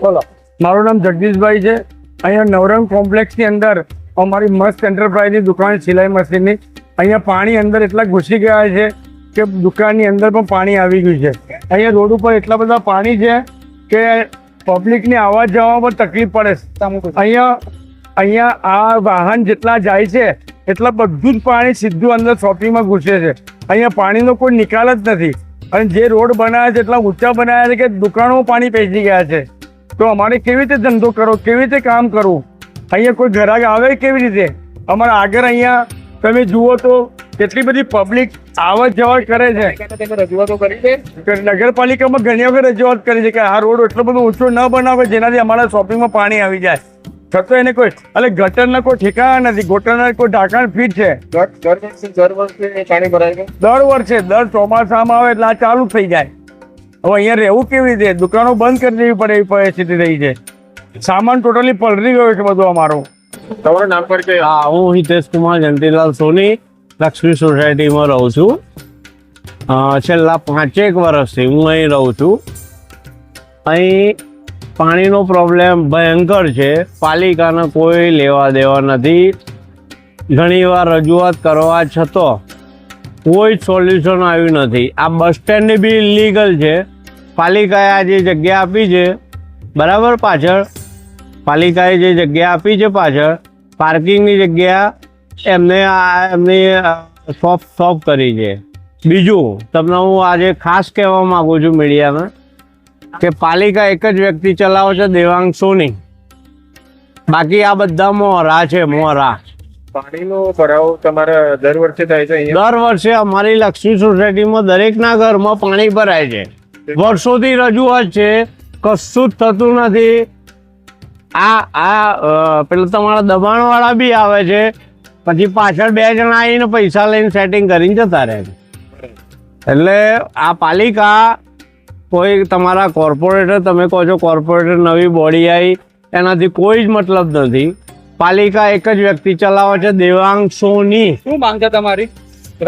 બોલો. મારું નામ જગદીશભાઈ છે. અહીંયા નવરંગ કોમ્પ્લેક્સની અંદર અમારી મસ્ત એન્ટરપ્રાઇઝની દુકાન સિલાઈ મશીનની. અહીંયા પાણી અંદર એટલા ઘૂસી ગયા છે કે દુકાનની અંદર પણ પાણી આવી ગયું છે. અહીંયા રોડ ઉપર એટલા બધા પાણી છે કે પબ્લિકને આવવા જવામાં પણ તકલીફ પડે છે. અહીંયા આ વાહન જેટલા જાય છે એટલા બધું જ પાણી સીધું અંદર શોપિંગમાં ઘૂસે છે. અહીંયા પાણીનો કોઈ નિકાલ જ નથી. અને જે રોડ બનાવ્યા છે એટલા ઊંચા બનાવ્યા છે કે દુકાનોમાં પાણી પેસી ગયા છે. તો અમારે કેવી રીતે ધંધો કરો, કેવી રીતે કામ કરવું? અહીંયા કોઈ ગ્રાહક આવે કેવી રીતે? અમારા આગળ અહીંયા તમે જુઓ તો કેટલી બધી પબ્લિક આવત જવત કરે છે. રજૂઆતો કરી છે. નગરપાલિકામાં ઘણી વખત રજૂઆત કરી છે કે આ રોડ એટલો બધો ઊંચો ન બનાવે જેનાથી અમારા શોપિંગમાં પાણી આવી જાય. છતાં એને કોઈ ગટરના કોઈ ઠેકાણા નથી. ગટરના કોઈ ઢાંકણ ફીટ છે. દર વર્ષે પાણી ભરાય છે. દર વર્ષે દર ચોમાસામાં આવે એટલે આ ચાલુ થઈ જાય. હવે અહીંયા રહેવું કેવી રીતે? દુકાનો બંધ કરી દેવી પડે એવી પરિસ્થિતિ થઈ છે. સામાન ટોટલી પલરી ગયો છે બધું અમારો. તમારું નામ પર કે? હા, હું હિતેશ કુમાર જયંતિલાલ સોની લક્ષ્મી સોસાયટીમાં રહું છું. છેલ્લા 5 વર્ષથી હું અહીં રહું છું. અહીં પાણીનો પ્રોબ્લેમ ભયંકર છે. પાલિકાને કોઈ લેવા દેવા નથી. ઘણીવાર રજૂઆત કરવા છતાં કોઈ સોલ્યુશન આવ્યું નથી. આ બસ સ્ટેન્ડની બી ઇલીગલ છે. પાલિકાએ આ જે જગ્યા આપી છે બરાબર, પાછળ પાલિકાએ જે જગ્યા આપી છે પાછળ પાર્કિંગની જગ્યા એમની શોપ કરી છે. બીજું તમને હું આજે ખાસ કહેવા માગું છું મીડિયામાં કે પાલિકા એક જ વ્યક્તિ ચલાવે છે, દેવાંગ સોની. બાકી આ બધા મોરા છે, મોરા. પાણીનો ભરાવ તમારે દર વર્ષે થાય છે અહીંયા? દર વર્ષે અમારી લક્ષ્મી સોસાયટીમાં દરેકના ઘરમાં પાણી ભરાય છે. વર્ષોથી રજૂઆત છે, કશું જ થતું નથી. પેલા તમારા દબાણવાળા બી આવે છે, પછી પાછળ 2 જણા આવીને પૈસા લઈને સેટિંગ કરીને જતા રહે છે. એટલે આ પાલિકા કોઈ તમારા કોર્પોરેટર, તમે કહો છો કોર્પોરેટર નવી બોડી આવી, એનાથી કોઈ જ મતલબ નથી. પાલિકા એક જ વ્યક્તિ ચલાવે છે, દેવાંગ સોની. શું માંગ છે તમારી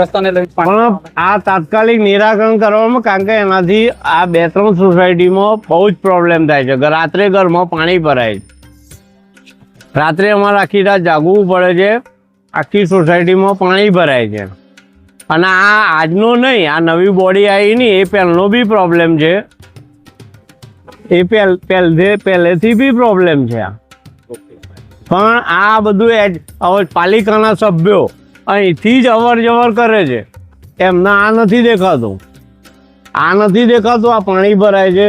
રસ્તાને લઈને? પણ આ તાત્કાલિક નિરાકરણ કરવામાં, કારણ કે એનાથી આ 2-3 સોસાયટીમાં બહુ જ પ્રોબ્લેમ થાય છે. રાત્રે ઘરમાં પાણી ભરાય છે. રાત્રે અમારે આખી રાત જાગવું પડે છે. આખી સોસાયટીમાં પાણી ભરાય છે. અને આ આજનો નહીં, આ નવી બોડી આવી નહીં, એ પહેલનો બી પ્રોબ્લેમ છે. એ પહેલેથી બી પ્રોબ્લેમ છે. પણ આ બધું હવે પાલિકાના સભ્યો અહીંથી જ અવર જવર કરે છે. એમને આ નથી દેખાતું. આ પાણી ભરાય છે.